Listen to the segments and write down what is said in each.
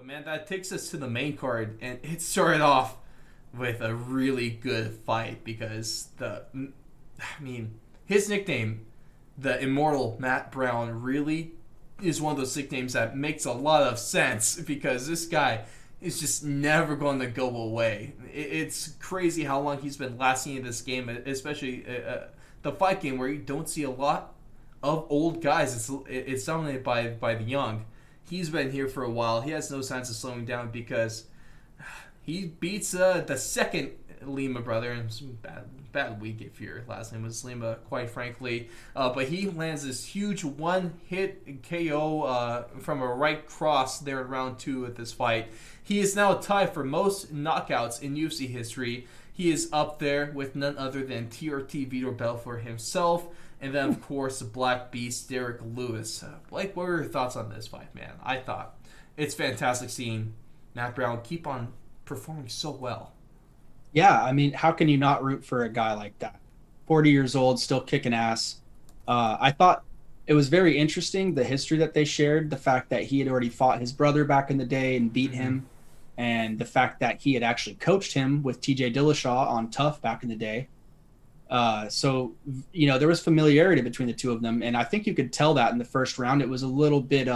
man, that takes us to the main card, and it started off with a really good fight because his nickname, the immortal Matt Brown, really is one of those nicknames that makes a lot of sense because this guy is just never going to go away. It's crazy how long he's been lasting in this game, especially the fight game where you don't see a lot of old guys. It's dominated by the young. He's been here for a while. He has no signs of slowing down because he beats the second Lima brother. And it's bad week if your last name was Lima, quite frankly. But he lands this huge one-hit KO from a right cross there in round 2 of this fight. He is now tied for most knockouts in UFC history. He is up there with none other than TRT Vitor Belfort himself. And then, of course, the Black Beast, Derek Lewis. Blake, what were your thoughts on this fight, man? I thought it's fantastic seeing Matt Brown keep on performing so well. Yeah, I mean, how can you not root for a guy like that? 40 years old, still kicking ass. I thought it was very interesting, the history that they shared, the fact that he had already fought his brother back in the day and beat him, and the fact that he had actually coached him with TJ Dillashaw on Tough back in the day. So, there was familiarity between the two of them, and I think you could tell that in the first round. It was a little bit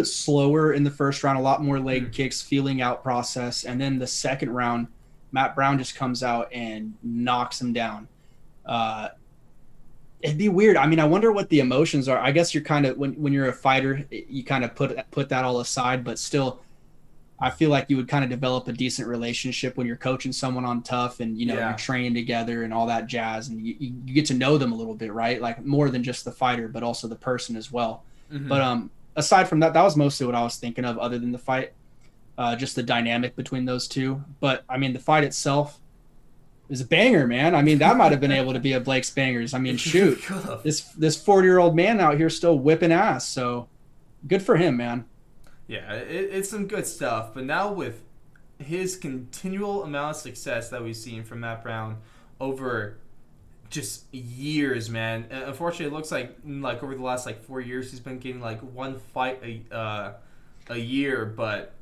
slower in the first round, a lot more leg kicks, feeling out process, and then the second round, Matt Brown just comes out and knocks him down. It'd be weird. I mean, I wonder what the emotions are. I guess you're kind of when you're a fighter, you kind of put that all aside, but still, I feel like you would kind of develop a decent relationship when you're coaching someone on Tough and, you're training together and all that jazz. And you get to know them a little bit, right? Like more than just the fighter, but also the person as well. Mm-hmm. But aside from that was mostly what I was thinking of other than the fight, just the dynamic between those two. But, I mean, the fight itself is a banger, man. I mean, that might have been able to be a Blake's Bangers. I mean, shoot, this 40-year-old man out here still whipping ass. So good for him, man. Yeah, it's some good stuff. But now with his continual amount of success that we've seen from Matt Brown over just years, man. Unfortunately, it looks like over the last 4 years, he's been getting one fight a year. But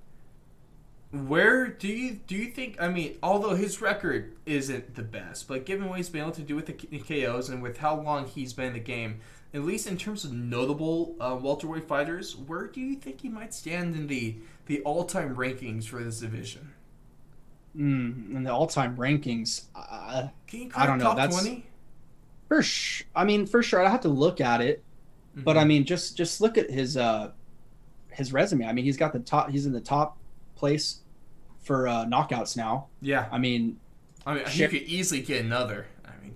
where do you think? I mean, although his record isn't the best, but given what he's been able to do with the KOs and with how long he's been in the game, at least in terms of notable welterweight fighters, where do you think he might stand in the all-time rankings for this division? In the all-time rankings, Can you I don't know. Top 20? For sure. I have to look at it, but I mean, just look at his resume. I mean, he's got the top. He's in the top place for knockouts now. Yeah. I mean, he could easily get another.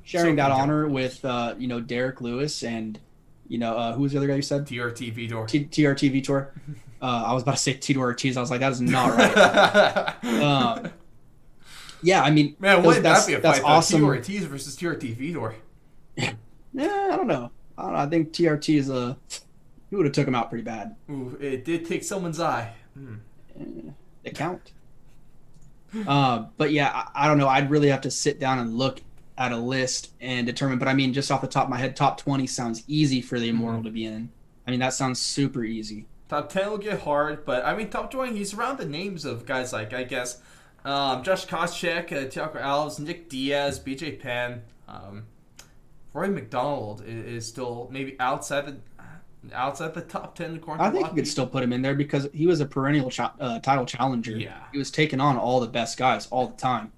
Sharing that honor with Derek Lewis and who was the other guy you said? TRT Vitor. TRT Vitor. I was about to say Tito Ortiz. I was like, that is not right. Yeah, I mean, man, wouldn't that be a fight? Awesome. Tito Ortiz versus TRT Vitor. Yeah, I don't know. I think TRT is he would have took him out pretty bad. Ooh, it did take someone's eye. They count. But yeah, I don't know. I'd really have to sit down and look at a list and determine. But I mean, just off the top of my head, top 20 sounds easy for the Immortal to be in. I mean, that sounds super easy. Top 10 will get hard, but I mean, top 20, he's around the names of guys like, I guess, Josh Koscheck, Thiago Alves, Nick Diaz, BJ Penn. Roy McDonald is still maybe outside the top 10. I think you could still put him in there because he was a perennial title challenger. Yeah. He was taking on all the best guys all the time.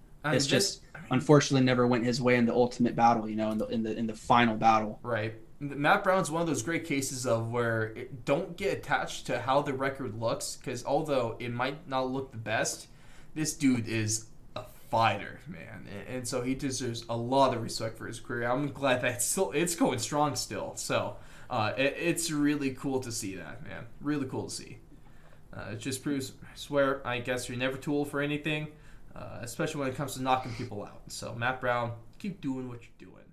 Unfortunately never went his way in the ultimate battle, in the final battle. Right. Matt Brown's one of those great cases of where don't get attached to how the record looks, because although it might not look the best, this dude is a fighter, man, and so he deserves a lot of respect for his career. I'm glad that it's going strong still. So it's really cool to see that, man. Really cool to see. It just proves, I swear, I guess you're never too old for anything. Especially when it comes to knocking people out. So, Matt Brown, keep doing what you're doing.